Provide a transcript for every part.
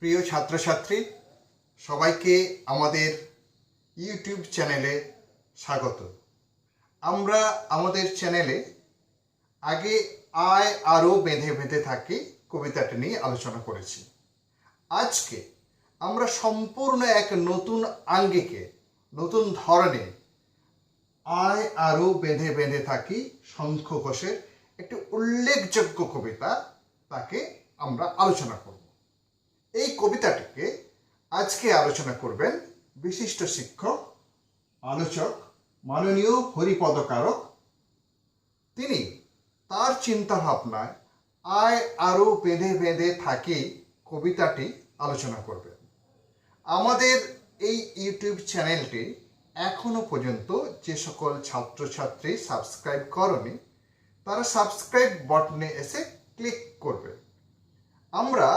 প্রিয় ছাত্রছাত্রী, সবাইকে আমাদের ইউটিউব চ্যানেলে স্বাগত। আমরা আমাদের চ্যানেলে আগে আয় আরও বেঁধে বেঁধে থাকি কবিতাটি নিয়ে আলোচনা করেছি। আজকে আমরা সম্পূর্ণ এক নতুন আঙ্গিকে, নতুন ধরনে আয় আরও বেঁধে বেঁধে থাকি শঙ্খ ঘোষের একটি উল্লেখযোগ্য কবিতা, তাকে আমরা আলোচনা করব। এই কবিতাটিকে আজকে আলোচনা করবেন বিশিষ্ট শিক্ষক, আলোচক মাননীয় হরিপদ কারক। তিনি তার চিন্তা ভাবনায় আয় আরও বেঁধে বেঁধে থাকি কবিতাটি আলোচনা করবেন। আমাদের এই ইউটিউব চ্যানেলটি এখনো পর্যন্ত যে সকল ছাত্রছাত্রী সাবস্ক্রাইব করেনি, তারা সাবস্ক্রাইব বাটনে এসে ক্লিক করবে। আমরা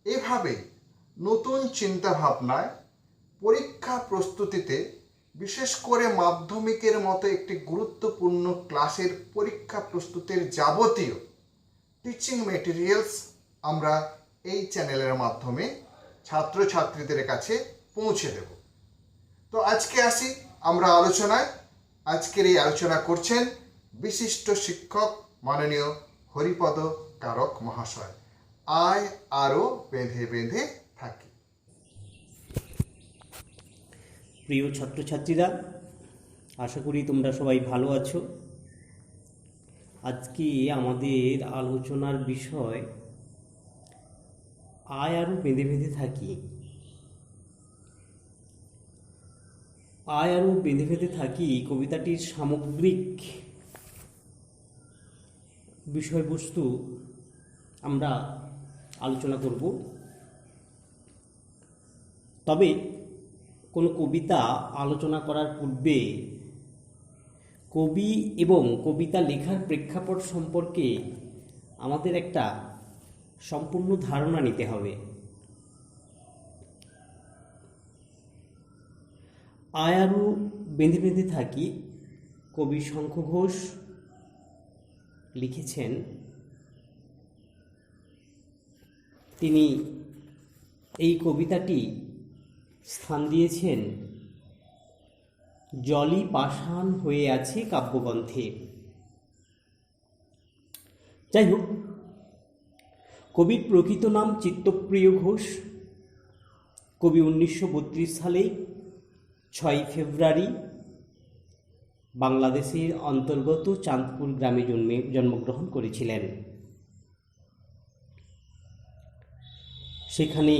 এভাবেই নতুন চিন্তা ভাবনায় পরীক্ষা প্রস্তুতিতে, বিশেষ করে মাধ্যমিকের মতো একটি গুরুত্বপূর্ণ ক্লাসের পরীক্ষা প্রস্তুতির যাবতীয় টিচিং মেটেরিয়ালস আমরা এই চ্যানেলের মাধ্যমে ছাত্রছাত্রীদের কাছে পৌঁছে দেব। তো আজকে আসি আমরা আলোচনায়। আজকের এই আলোচনা করছেন বিশিষ্ট শিক্ষক মাননীয় হরিপদ কারক মহাশয়। আয় আরও বেঁধে বেঁধে থাকি। প্রিয় ছাত্রছাত্রীরা, আশা করি তোমরা সবাই ভালো আছো। আজকে আমাদের আলোচনার বিষয় আয় আরও বেঁধে বেঁধে থাকি। আয় আরও বেঁধে বেঁধে থাকি কবিতাটির সামগ্রিক বিষয়বস্তু আমরা আলোচনা করব। তবে কোনো কবিতা আলোচনা করার পূর্বে কবি এবং কবিতা লেখার প্রেক্ষাপট সম্পর্কে আমাদের একটা সম্পূর্ণ ধারণা নিতে হবে। আয় আরও বেঁধে বেঁধে থাকি কবি শঙ্খ ঘোষ লিখেছেন। তিনি এই কবিতাটি স্থান দিয়েছেন জলই পাষাণ হয়ে আছে কাব্যগ্রন্থে। যাই হোক, কবির প্রকৃত নাম চিত্তপ্রিয় ঘোষ। কবি 1932 সালে 6 ফেব্রুয়ারি বাংলাদেশের অন্তর্গত চাঁদপুর গ্রামে জন্মগ্রহণ করেছিলেন। সেখানে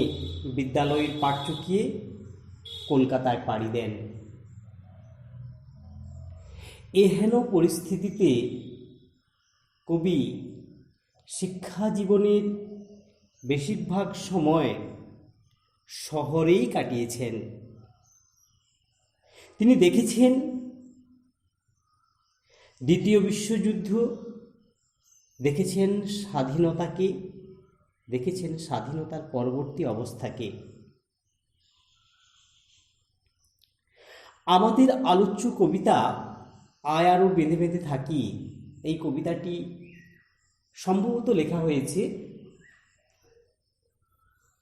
বিদ্যালয়ের পাঠ চুকিয়ে কলকাতায় পাড়ি দেন। এহেন পরিস্থিতিতে কবি শিক্ষা জীবনের বেশিরভাগ সময় শহরেই কাটিয়েছেন। তিনি দেখেছেন দ্বিতীয় বিশ্বযুদ্ধ, দেখেছেন স্বাধীনতাকে, দেখেছেন স্বাধীনতার পরবর্তী অবস্থাকে। আমাদের আলোচ্য কবিতা আয় আরও বেঁধে বেঁধে থাকি, এই কবিতাটি সম্ভবত লেখা হয়েছে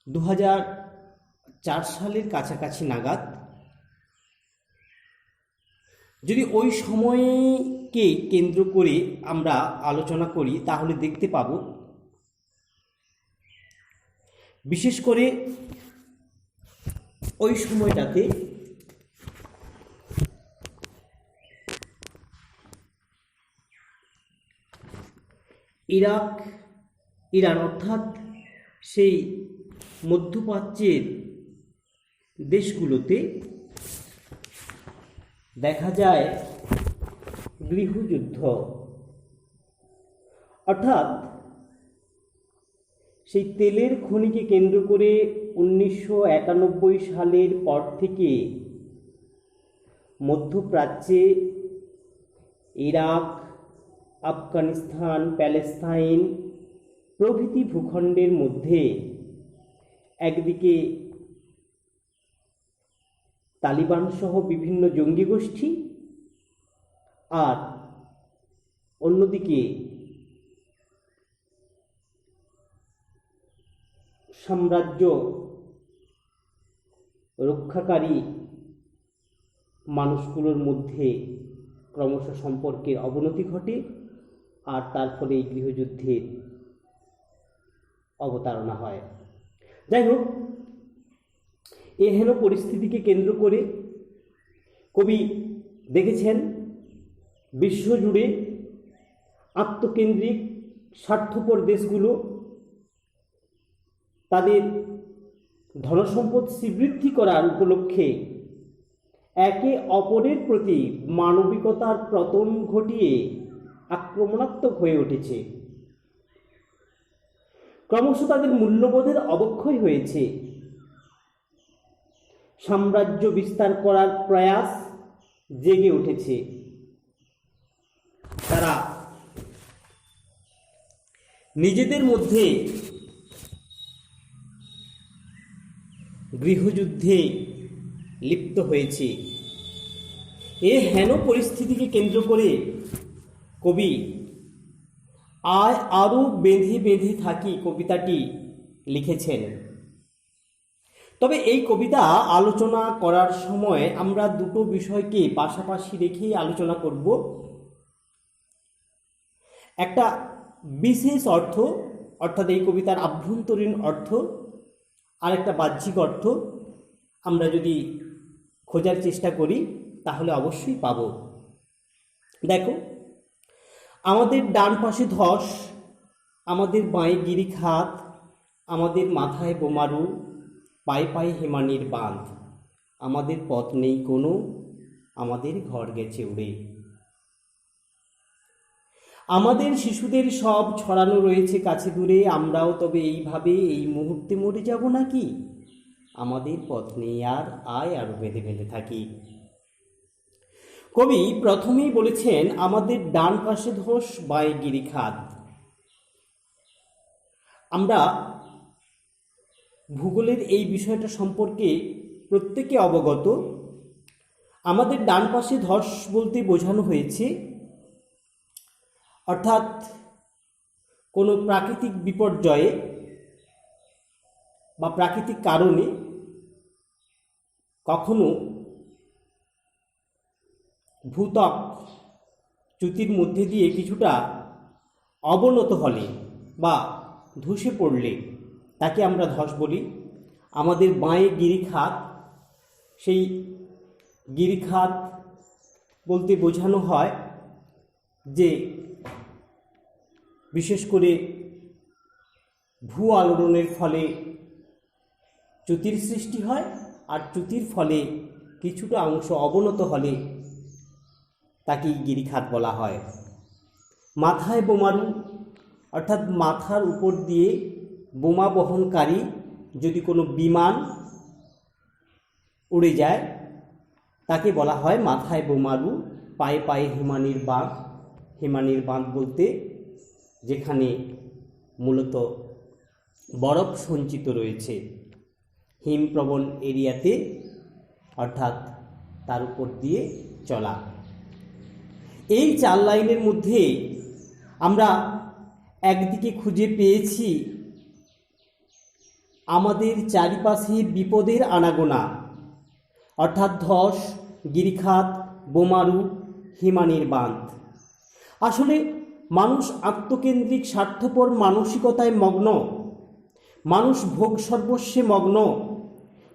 2004 সালের কাছাকাছি নাগাদ। যদি ওই সময়কে কেন্দ্র করে আমরা আলোচনা করি তাহলে দেখতে পাব বিশেষ করে ওই সময়টাতে ইরান অর্থাৎ সেই মধ্যপ্রাচ্যের দেশগুলোতে দেখা যায় গৃহযুদ্ধ, অর্থাৎ সেই তেলের খনিকে কেন্দ্র করে 1991 সালের পর থেকে মধ্যপ্রাচ্যে ইরাক, আফগানিস্তান, প্যালেস্তাইন প্রভৃতি ভূখণ্ডের মধ্যে একদিকে তালিবান সহ বিভিন্ন জঙ্গি গোষ্ঠী, আর অন্যদিকে সাম্রাজ্য রক্ষাকারী মানুষগুলোর মধ্যে ক্রমশ সম্পর্কের অবনতি ঘটে, আর তার ফলে এই গৃহযুদ্ধের অবতারণা হয়। যাই হোক, এহেন পরিস্থিতিকে কেন্দ্র করে কবি দেখেছেন বিশ্বজুড়ে আত্মকেন্দ্রিক স্বার্থপর দেশগুলো তাদের ধনসম্পদ শ্রীবৃদ্ধি করার উপলক্ষে একে অপরের প্রতি মানবিকতার পতন ঘটিয়ে আক্রমণাত্মক হয়ে উঠেছে। ক্রমশ তাদের মূল্যবোধের অবক্ষয় হয়েছে। সাম্রাজ্য বিস্তার করার প্রয়াস জেগে উঠেছে। তারা নিজেদের মধ্যে গৃহযুদ্ধে লিপ্ত হয়েছে। এ হেন পরিস্থিতিকে কেন্দ্র করে কবি আয় আরও বেঁধে বেঁধে থাকি কবিতাটি লিখেছেন। তবে এই কবিতা আলোচনা করার সময় আমরা দুটো বিষয়কে পাশাপাশি রেখেই আলোচনা করব। একটা বিশেষ অর্থ, অর্থাৎ এই কবিতার আভ্যন্তরীণ অর্থ, আর একটা বাহ্যিক অর্থ আমরা যদি খোঁজার চেষ্টা করি তাহলে অবশ্যই পাব। দেখো, আমাদের ডান পাশে ধস, আমাদের বাঁয়ে গিরিখাত, আমাদের মাথায় বোমারু, পায়ে পায়ে হিমানির বাঁধ, আমাদের পথ নেই কোনো, আমাদের ঘর গেছে উড়ে। আমাদের শিশুদের সব ছড়ানো রয়েছে কাছে দূরে, আমরাও তবে এইভাবে এই মুহূর্তে মরে যাব নাকি? আমাদের পথ নেই আর, আয় আরো বেঁধে বেঁধে থাকি। কবি প্রথমেই বলেছেন আমাদের ডান পাশে ধস, বাঁয়ে গিরিখাত। আমরা ভূগোলের এই বিষয়টা সম্পর্কে প্রত্যেকে অবগত। আমাদের ডান পাশে ধস বলতে বোঝানো হয়েছে অর্থাৎ কোনো প্রাকৃতিক বিপর্যয়ে বা প্রাকৃতিক কারণে কখনো ভূত্বক চ্যুতির মধ্যে দিয়ে কিছুটা অবনত হলে বা ধসে পড়লে তাকে আমরা ধস বলি। আমাদের বাঁয়ে গিরিখাত, সেই গিরিখাত বলতে বোঝানো হয় যে বিশেষ করে ভূ আলোড়নের ফলে চ্যুতির সৃষ্টি হয়, আর চ্যুতির ফলে কিছুটা অংশ অবনত হলে তাকেই গিরিখাত বলা হয়। মাথায় বোমারু, অর্থাৎ মাথার উপর দিয়ে বোমা বহনকারী যদি কোনো বিমান উড়ে যায় তাকে বলা হয় মাথায় বোমারু। পায়ে পায়ে হিমানির বাঁধ, হিমানির বাঁধ বলতে যেখানে মূলত বরফ সঞ্চিত রয়েছে হিমপ্রবণ এরিয়াতে, অর্থাৎ তার উপর দিয়ে চলা। এই চার লাইনের মধ্যে আমরা একদিকে খুঁজে পেয়েছি আমাদের চারিপাশে বিপদের আনাগোনা, অর্থাৎ ধস, গিরিখাত, বোমারু, হিমানির বাঁধ। আসলে মানুষ আত্মকেন্দ্রিক স্বার্থপর মানসিকতায় মগ্ন, মানুষ ভোগ সর্বস্বে মগ্ন,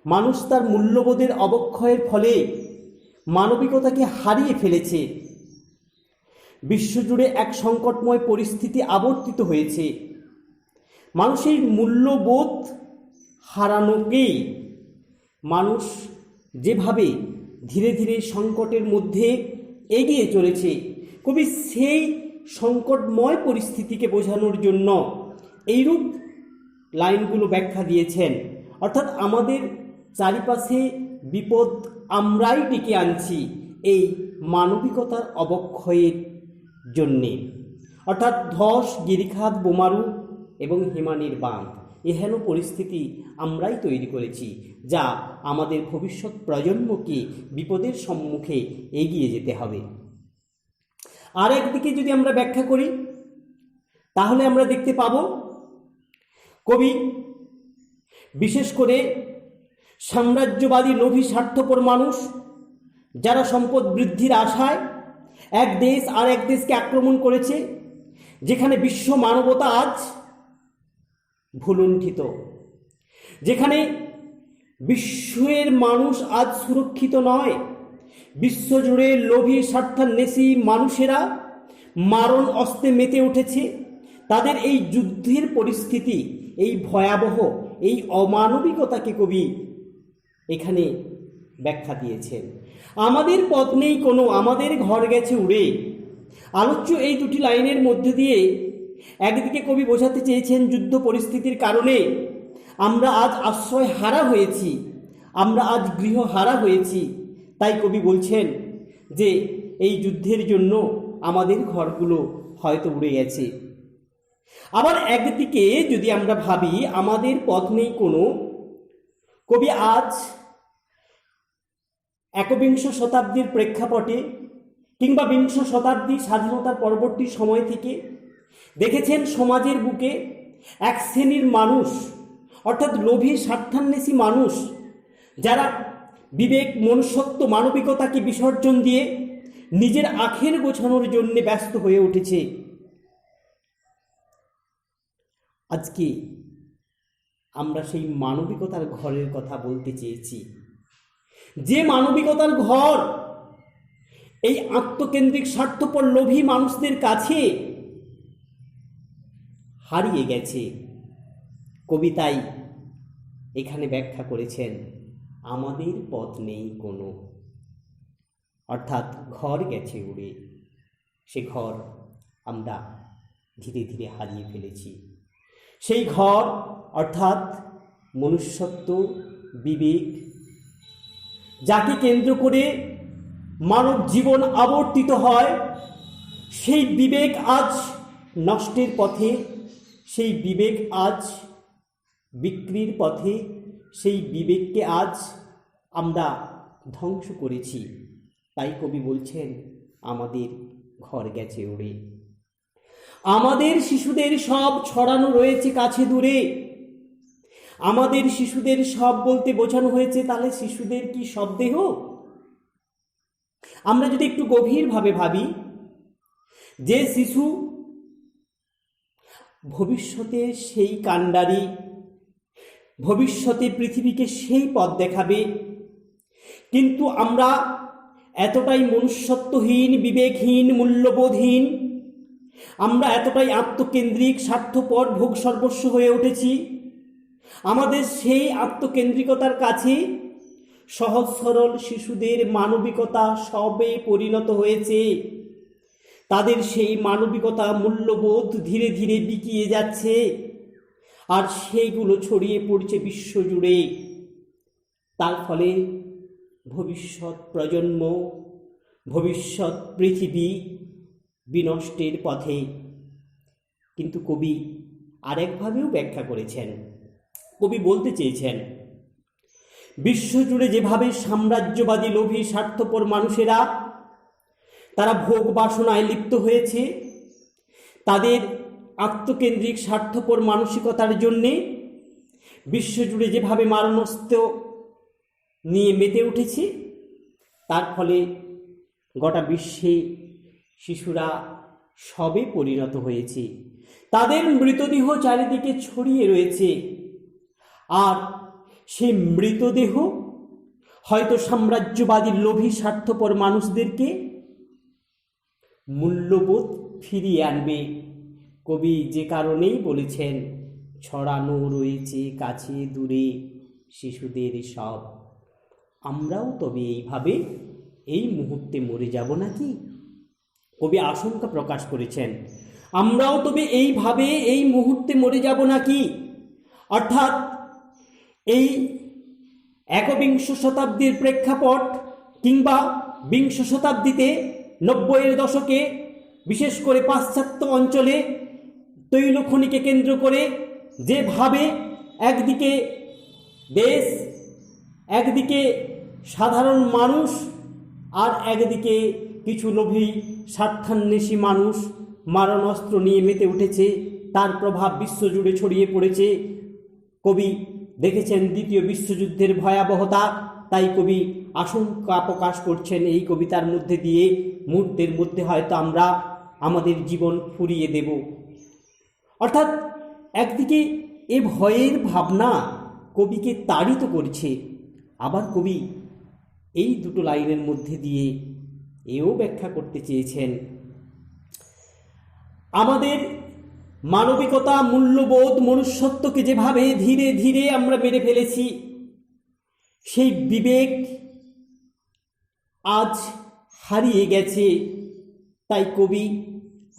মানুষ তার মূল্যবোধের অবক্ষয়ের ফলে মানবিকতাকে হারিয়ে ফেলেছে। বিশ্বজুড়ে এক সংকটময় পরিস্থিতি আবর্তিত হয়েছে। মানুষের মূল্যবোধ হারানোকেই মানুষ যেভাবে ধীরে ধীরে সংকটের মধ্যে এগিয়ে চলেছে, কবি সেই সংকটময় পরিস্থিতিকে বোঝানোর জন্য এইরূপ লাইনগুলো ব্যাখ্যা দিয়েছেন। অর্থাৎ আমাদের চারিপাশে বিপদ আমরাই ডেকে আনছি এই মানবিকতার অবক্ষয়ের জন্যে। অর্থাৎ ধস, গিরিখাত, বোমারু এবং হিমানির বাঁধ, এহেন পরিস্থিতি আমরাই তৈরি করেছি, যা আমাদের ভবিষ্যৎ প্রজন্মকে বিপদের সম্মুখে এগিয়ে যেতে হবে। আর একদিকে যদি আমরা ব্যাখ্যা করি তাহলে আমরা দেখতে পাব কবি বিশেষ করে সাম্রাজ্যবাদী লোভী স্বার্থপর মানুষ যারা সম্পদ বৃদ্ধির আশায় এক দেশ আর এক দেশকে আক্রমণ করেছে, যেখানে বিশ্ব মানবতা আজ ভুলুণ্ঠিত, যেখানে বিশ্বের মানুষ আজ সুরক্ষিত নয়। বিশ্বজুড়ে লোভী স্বার্থান্বেষী মানুষেরা মারণ অস্ত্রে মেতে উঠেছে। তাদের এই যুদ্ধের পরিস্থিতি, এই ভয়াবহ, এই অমানবিকতাকে কবি এখানে ব্যাখ্যা দিয়েছেন। আমাদের পথ নেই কোনো, আমাদের ঘর গেছে উড়ে। আলোচ্য এই দুটি লাইনের মধ্যে দিয়ে একদিকে কবি বোঝাতে চেয়েছেন যুদ্ধ পরিস্থিতির কারণে আমরা আজ আশ্রয় হারা হয়েছি, আমরা আজ গৃহহারা হয়েছি। তাই কবি বলছেন যে এই যুদ্ধের জন্য আমাদের ঘরগুলো হয়তো উড়ে গেছে। আবার একদিকে যদি আমরা ভাবি আমাদের পথ নেই কোনো, কবি আজ একবিংশ শতাব্দীর প্রেক্ষাপটে কিংবা বিংশ শতাব্দী স্বাধীনতার পরবর্তী সময় থেকে দেখেছেন সমাজের বুকে এক শ্রেণীর মানুষ, অর্থাৎ লোভী স্বার্থান্বেষী মানুষ, যারা বিবেক, মনুষ্যত্ব, মানবিকতাকে বিসর্জন দিয়ে নিজের আখের গোছানোর জন্য ব্যস্ত হয়ে উঠেছে। আজকে আমরা সেই মানবিকতার ঘরের কথা বলতে চেয়েছি, যে মানবিকতার ঘর এই আত্মকেন্দ্রিক স্বার্থপর লোভী মানুষদের কাছে হারিয়ে গেছে। কবিতাই এখানে ব্যাখ্যা করেছেন আমাদের পথ নেই কোনো, অর্থাৎ ঘর গেছে উড়ে। সে ঘর আমরা ধীরে ধীরে হারিয়ে ফেলেছি। সেই ঘর অর্থাৎ মনুষ্যত্ব, বিবেক, যাকে কেন্দ্র করে মানব জীবন আবর্তিত হয়, সেই বিবেক আজ নষ্টের পথে, সেই বিবেক আজ বিক্রির পথে, সেই বিবেককে আজ আমরা ধ্বংস করেছি। তাই কবি বলছেন আমাদের ঘর গেছে উড়ে। আমাদের শিশুদের সব ছড়ানো রয়েছে কাছে দূরে। আমাদের শিশুদের সব বলতে বোঝানো হয়েছে, তাহলে শিশুদের কি সব দেহ? আমরা যদি একটু গভীরভাবে ভাবি, যে শিশু ভবিষ্যতে সেই কাণ্ডারি, ভবিষ্যতে পৃথিবীকে সেই পথ দেখাবে, কিন্তু আমরা এতটাই মনুষ্যত্বহীন, বিবেকহীন, মূল্যবোধহীন, আমরা এতটাই আত্মকেন্দ্রিক, স্বার্থপর, ভোগ সর্বস্ব হয়ে উঠেছি। আমাদের সেই আত্মকেন্দ্রিকতার কাছে সহজ সরল শিশুদের মানবিকতা সবে পরিণত হয়েছে। তাদের সেই মানবিকতা, মূল্যবোধ ধীরে ধীরে বিকিয়ে যাচ্ছে, আর সেইগুলো ছড়িয়ে পড়ছে বিশ্বজুড়ে। তার ফলে ভবিষ্যৎ প্রজন্ম, ভবিষ্যৎ পৃথিবী বিনষ্টের পথে। কিন্তু কবি আরেকভাবেও ব্যাখ্যা করেছেন। কবি বলতে চেয়েছেন বিশ্বজুড়ে যেভাবে সাম্রাজ্যবাদী লোভী স্বার্থপর মানুষেরা তারা ভোগ বাসনায় লিপ্ত হয়েছে, তাদের আত্মকেন্দ্রিক স্বার্থপর মানসিকতার জন্যে বিশ্বজুড়ে যেভাবে মারণাস্ত্র নিয়ে মেতে উঠেছে, তার ফলে গোটা বিশ্বে শিশুরা সবে পরিণত হয়েছে। তাদের মৃতদেহ চারিদিকে ছড়িয়ে রয়েছে, আর সেই মৃতদেহ হয়তো সাম্রাজ্যবাদী লোভী স্বার্থপর মানুষদেরকে মূল্যবোধ ফিরিয়ে আনবে। কবি যে কারণেই বলেছেন ছড়ানো রয়েছে কাছে দূরে শিশুদের সব। আমরাও তবে এইভাবে এই মুহূর্তে মরে যাব নাকি? কবি আশঙ্কা প্রকাশ করেছেন আমরাও তবে এইভাবে এই মুহূর্তে মরে যাব নাকি? অর্থাৎ এই একবিংশ শতাব্দীর প্রেক্ষাপট কিংবা বিংশ শতাব্দীতে 90-এর দশকে বিশেষ করে পাশ্চাত্য অঞ্চলে তৈলখনিকে কেন্দ্র করে যেভাবে একদিকে দেশ, একদিকে সাধারণ মানুষ, আর একদিকে কিছু লোভী স্বার্থান্বেষী মানুষ মারণাস্ত্র নিয়ে মেতে উঠেছে, তার প্রভাব বিশ্বজুড়ে ছড়িয়ে পড়েছে। কবি দেখেছেন দ্বিতীয় বিশ্বযুদ্ধের ভয়াবহতা, তাই কবি আশঙ্কা প্রকাশ করছেন এই কবিতার মধ্যে দিয়ে মুহূর্তের মধ্যে হয়তো আমরা আমাদের জীবন ফুরিয়ে দেব। অর্থাৎ একদিকে এ ভয়ের ভাবনা কবিকে তাড়িত করছে, আবার কবি এই দুটো লাইনের মধ্যে দিয়ে এও ব্যাখ্যা করতে চেয়েছেন আমাদের মানবিকতা, মূল্যবোধ, মনুষ্যত্বকে যেভাবে ধীরে ধীরে আমরা মেরে ফেলেছি, সেই বিবেক আজ হারিয়ে গেছে। তাই কবি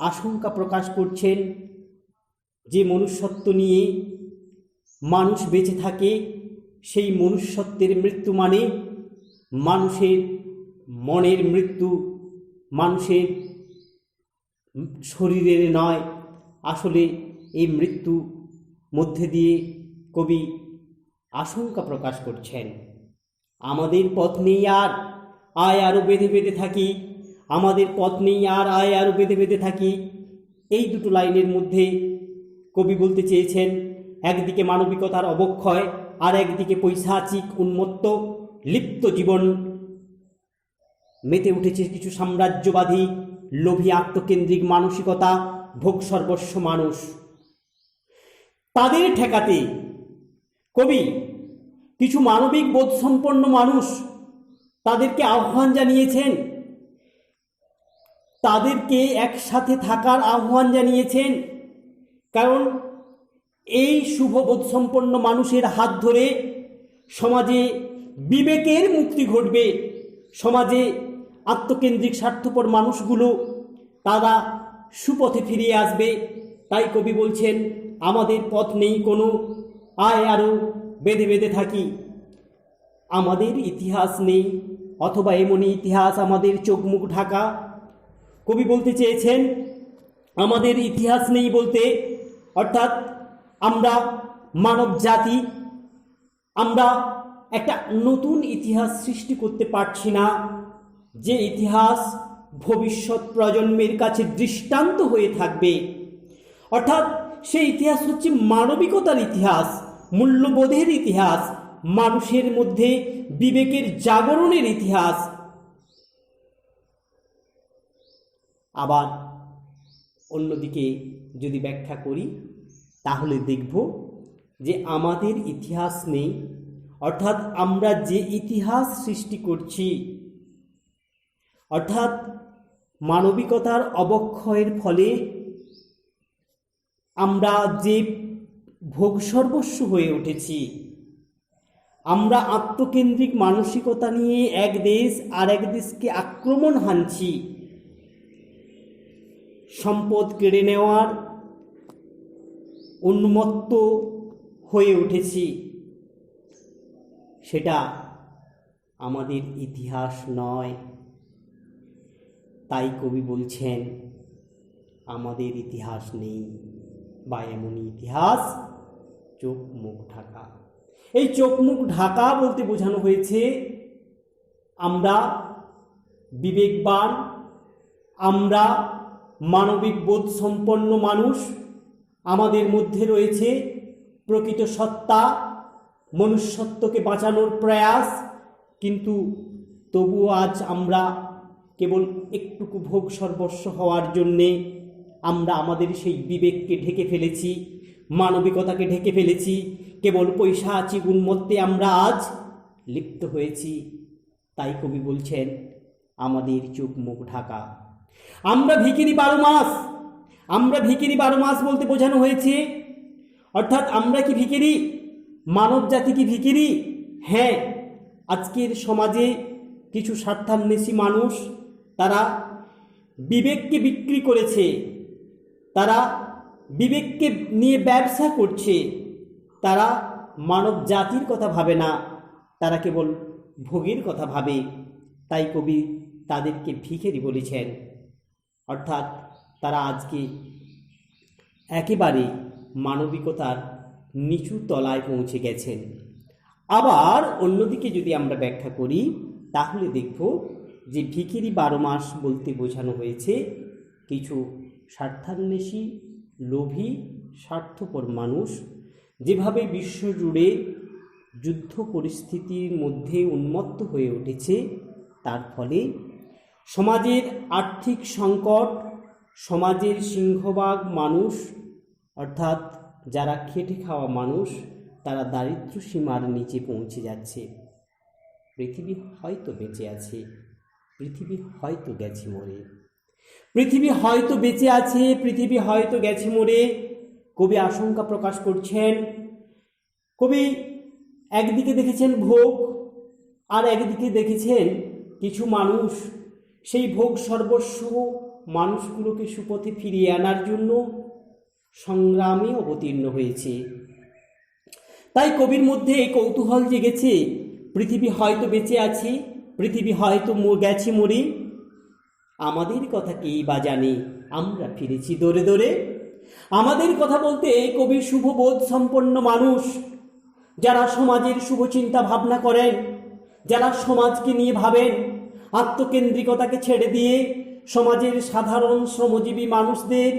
আশঙ্কা প্রকাশ করছেন যে মনুষ্যত্ব নিয়ে মানুষ বেঁচে থাকে, সেই মনুষ্যত্বের মৃত্যু মানে মানুষের মনের মৃত্যু, মানুষের শরীরের নয়। আসলে এই মৃত্যু মধ্যে দিয়ে কবি আশঙ্কা প্রকাশ করছেন আমাদের পথ নেই আর, আয় আরও বেঁধে বেঁধে থাকি, আমাদের পথ নেই আর, আয় আরও বেঁধে বেঁধে থাকি। এই দুটো লাইনের মধ্যে কবি বলতে চেয়েছেন একদিকে মানবিকতার অবক্ষয়, আর একদিকে পৈশাচিক উন্মত্ত লিপ্ত জীবন। মেতে উঠেছে কিছু সাম্রাজ্যবাদী লোভী আত্মকেন্দ্রিক মানসিকতা, ভোগ সর্বস্ব মানুষ। তাদের ঠেকাতে কবি কিছু মানবিক বোধসম্পন্ন মানুষ, তাদেরকে আহ্বান জানিয়েছেন, তাদেরকে একসাথে থাকার আহ্বান জানিয়েছেন। কারণ এই শুভ বোধসম্পন্ন মানুষের হাত ধরে সমাজে বিবেকের মুক্তি ঘটবে, সমাজে আত্মকেন্দ্রিক স্বার্থপর মানুষগুলো তারা সুপথে ফিরিয়ে আসবে। তাই কবি বলছেন আমাদের পথ নেই কোনো, আয় আরও বেঁধে বেঁধে থাকি। আমাদের ইতিহাস নেই, অথবা এমনই ইতিহাস আমাদের চোখ মুখ ঢাকা। কবি বলতে চেয়েছেন আমাদের ইতিহাস নেই বলতে অর্থাৎ আমরা মানব জাতি, আমরা একটা নতুন ইতিহাস সৃষ্টি করতে পারছি না, যে ইতিহাস ভবিষ্যৎ প্রজন্মের কাছে দৃষ্টান্ত হয়ে থাকবে। অর্থাৎ সেই ইতিহাস হচ্ছে মানবিকতার ইতিহাস, মূল্যবোধের ইতিহাস, মানুষের মধ্যে বিবেকের জাগরণের ইতিহাস। আবার অন্যদিকে যদি ব্যাখ্যা করি তাহলে দেখব যে আমাদের ইতিহাস নেই, অর্থাৎ আমরা যে ইতিহাস সৃষ্টি করছি, অর্থাৎ মানবিকতার অবক্ষয়ের ফলে আমরা যে ভোগ সর্বস্ব হয়ে উঠেছি, আমরা আত্মকেন্দ্রিক মানসিকতা নিয়ে এক দেশ আর এক দেশকে আক্রমণ হানছি, সম্পদ কেড়ে নেওয়ার উন্মত্ত হয়ে উঠেছি, সেটা আমাদের ইতিহাস নয়। তাই কবি বলছেন আমাদের ইতিহাস নেই, বা এমনই ইতিহাস চোখ মুখ ঢাকা। এই চোখ মুখ ঢাকা বলতে বোঝানো হয়েছে আমরা বিবেকবান, আমরা মানবিক বোধ সম্পন্ন মানুষ, আমাদের মধ্যে রয়েছে প্রকৃত সত্তা, মনুষ্যত্বকে বাঁচানোর প্রয়াস, কিন্তু তবুও আজ আমরা কেবল একটুকু ভোগ সর্বস্ব হওয়ার জন্যে আমরা আমাদের সেই বিবেককে ঢেকে ফেলেছি, মানবিকতাকে ঢেকে ফেলেছি, কেবল পৈশাচিক উন্মত্তে আমরা আজ লিপ্ত হয়েছি। তাই কবি বলছেন আমাদের চোখ মুখ ঢাকা। আমরা ভিখিরি 12 মাস, আমরা ভিখিরি 12 মাস বলতে বোঝানো হয়েছে অর্থাৎ আমরা কি ভিখিরি? মানব জাতি কি ভিখিরি? হ্যাঁ, আজকের সমাজে কিছু স্বার্থান্বেষী মানুষ তারা বিবেককে বিক্রি করেছে, তারা বিবেককে নিয়ে ব্যবসা করছে, তারা মানব জাতির কথা ভাবে না, তারা কেবল ভোগের কথা ভাবে। তাই কবি তাদেরকে ভিখারি বলেছেন, অর্থাৎ তারা আজকে একেবারে মানবিকতার নিচু তলায় পৌঁছে গেছেন। আবার অন্যদিকে যদি আমরা ব্যাখ্যা করি তাহলে দেখব যে ভিখিরি 12 মাস বলতে বোঝানো হয়েছে কিছু স্বার্থান্বেষী, লোভী, স্বার্থপর মানুষ যেভাবে বিশ্বজুড়ে যুদ্ধ পরিস্থিতির মধ্যে উন্মত্ত হয়ে উঠেছে, তার ফলে সমাজের আর্থিক সংকট, সমাজের সিংহভাগ মানুষ অর্থাৎ যারা খেটে খাওয়া মানুষ তারা দারিদ্র্য সীমার নিচে পৌঁছে যাচ্ছে। পৃথিবী হয়তো বেঁচে আছে, পৃথিবী হয়তো গেছে মরে, পৃথিবী হয়তো বেঁচে আছে, পৃথিবী হয়তো গেছে মরে। কবি আশঙ্কা প্রকাশ করছেন। কবি একদিকে দেখেছেন ভোগ, আর একদিকে দেখেছেন কিছু মানুষ সেই ভোগ সর্বস্ব মানুষগুলোকে সুপথে ফিরিয়ে আনার জন্য সংগ্রামে অবতীর্ণ হয়েছে। তাই কবির মধ্যে এই কৌতূহল জেগেছে, পৃথিবী হয়তো বেঁচে আছে, পৃথিবী হয়তো গেছে মরে, আমাদের কথা কেই বা জানে, আমরা ফিরেছি দৌড়ে দৌড়ে। আমাদের কথা বলতে কবি শুভবোধ সম্পন্ন মানুষ, যারা সমাজের শুভ চিন্তা ভাবনা করেন, যারা সমাজকে নিয়ে ভাবেন, আত্মকেন্দ্রিকতাকে ছেড়ে দিয়ে সমাজের সাধারণ শ্রমজীবী মানুষদের,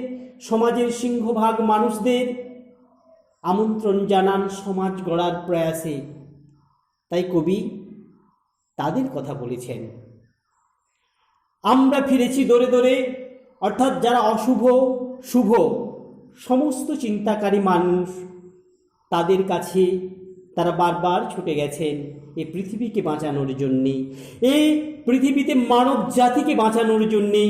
সমাজের সিংহভাগ মানুষদের আমন্ত্রণ জানান সমাজ গড়ার প্রয়াসে। তাই কবি তাদের কথা বলেছেন। আমরা ফিরেছি দৌড়ে দৌড়ে, অর্থাৎ যারা অশুভ শুভ সমস্ত চিন্তাকারী মানুষ, তাদের কাছে তারা বারবার ছুটে গেছেন এই পৃথিবীকে বাঁচানোর জন্যে, এই পৃথিবীতে মানব জাতিকে বাঁচানোর জন্যে,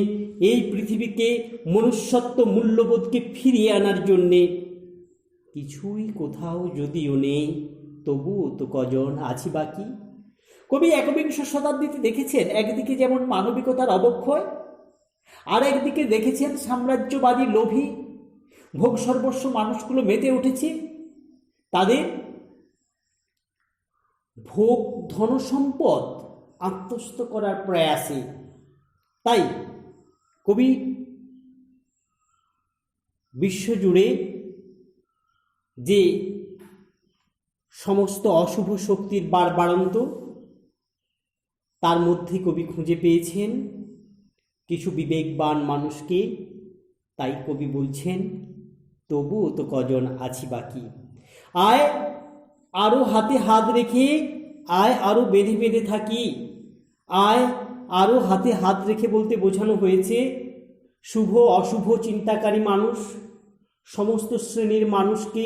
এই পৃথিবীকে মনুষ্যত্ব মূল্যবোধকে ফিরিয়ে আনার জন্যে। কিছুই কোথাও যদিও নেই, তবুও তো কজন আছি বাকি। কবি একবিংশ শতাব্দীতে দেখেছেন একদিকে যেমন মানবিকতার অবক্ষয়, আর একদিকে দেখেছেন সাম্রাজ্যবাদী লোভী ভোগ সর্বস্ব মানুষগুলো মেতে উঠেছে তাদের ভোগ ধনসম্পদ আত্মস্থ করার প্রয়াসে। তাই কবি বিশ্বজুড়ে যে সমস্ত অশুভ শক্তির বাড়ন্ত, তার মধ্যে কবি খুঁজে পেয়েছেন কিছু বিবেকবান মানুষকে। তাই কবি বলছেন, তবুও তো কজন আছি বাকি। আয় আরও হাতে হাত রেখে, আয় আরও বেঁধে বেঁধে থাকি। আয় আরও হাতে হাত রেখে বলতে বোঝানো হয়েছে শুভ অশুভ চিন্তাকারী মানুষ, সমস্ত শ্রেণীর মানুষকে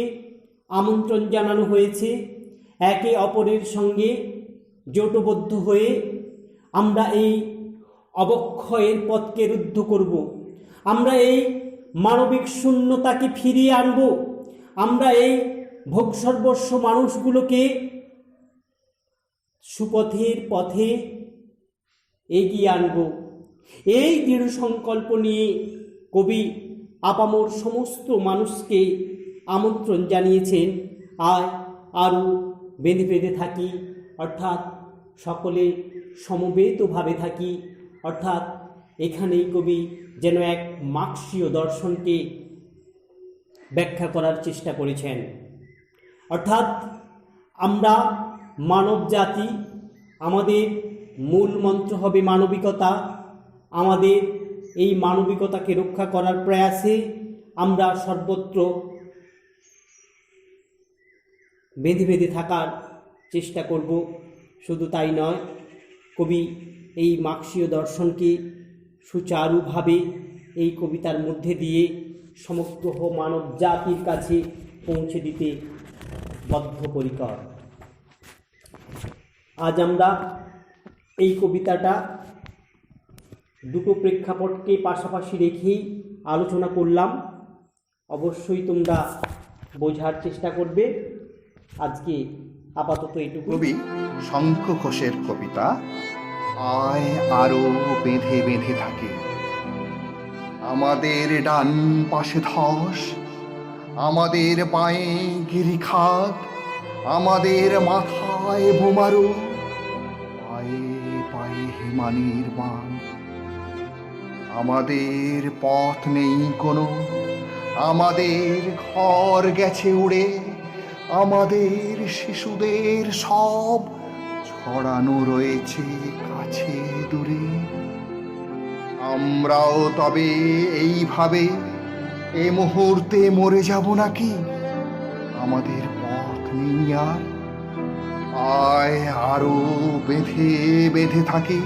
আমন্ত্রণ জানানো হয়েছে একে অপরের সঙ্গে জোটবদ্ধ হয়ে আমরা এই অবক্ষয়ের পথকে রুদ্ধ করব, আমরা এই মানবিক শূন্যতাকে ফিরিয়ে আনব, আমরা এই ভোগ সর্বস্ব মানুষগুলোকে সুপথের পথে এগিয়ে আনব। এই দৃঢ় সংকল্প নিয়ে কবি আপামর সমস্ত মানুষকে আমন্ত্রণ জানিয়েছেন, আয় আরও বেঁধে বেঁধে থাকি, অর্থাৎ সকলে সমবেতভাবে থাকি। অর্থাৎ এখানেই কবি যেন এক মার্ক্সীয় দর্শনকে ব্যাখ্যা করার চেষ্টা করেছেন। অর্থাৎ আমরা মানব জাতি, আমাদের মূল মন্ত্র হবে মানবিকতা। আমাদের এই মানবিকতাকে রক্ষা করার প্রয়াসে আমরা সর্বত্র বেঁধে বেঁধে থাকার চেষ্টা করব। শুধু তাই নয়, কবি এই মার্ক্সীয় দর্শনকে সুচারুভাবে এই কবিতার মধ্যে দিয়ে সমগ্র মানব জাতির কাছে পৌঁছে দিতে বদ্ধপরিকর। আজ আমরা এই কবিতাটা দুটো প্রেক্ষাপটকে পাশাপাশি রেখেই আলোচনা করলাম। অবশ্যই তোমরা বোঝার চেষ্টা করবে। আজকে আপাতত এইটুকু। কবি শঙ্খ ঘোষের কবিতা আয় আরো বেঁধে বেঁধে থাকে। আমাদের ডান পাশে ধস, আমাদের পায়ে গিরিখাত, আমাদের মাথায় বোমারু, পায়ে পায়ে হিমানির বান। আমাদের পথ নেই কোনো, আমাদের ঘর গেছে উড়ে, আমাদের শিশুদের সব ছড়ানো রয়েছে কাছে দূরে। আমরাও তবে এইভাবে এ মুহূর্তে মরে যাব নাকি? আমাদের পথ নেই আর, আয় আরো বেঁধে বেঁধে থাকি।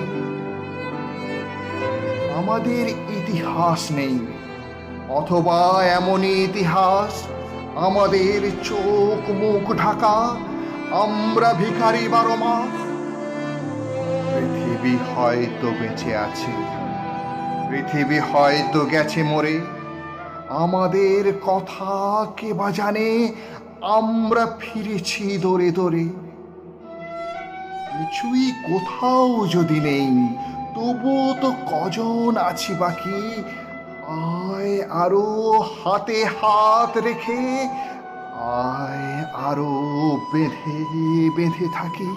আমাদের ইতিহাস নেই, অথবা এমনই ইতিহাস আমাদের চোখ মুখ ঢাকা, আমরা ভিখারি 12 মাস। পৃথিবী হয়তো বেঁচে আছে, পৃথিবী হয়তো গেছে মরে, আমাদের কথা কে বা জানে, আমরা ফিরেছি দৌড়ে দৌড়ে। কিছুই কোথাও যদি নেই, তবুও তো কজন আছি বাকি। আয় আরো হাতে হাত রেখে, আয় আরো বেঁধে বেঁধে থাকি।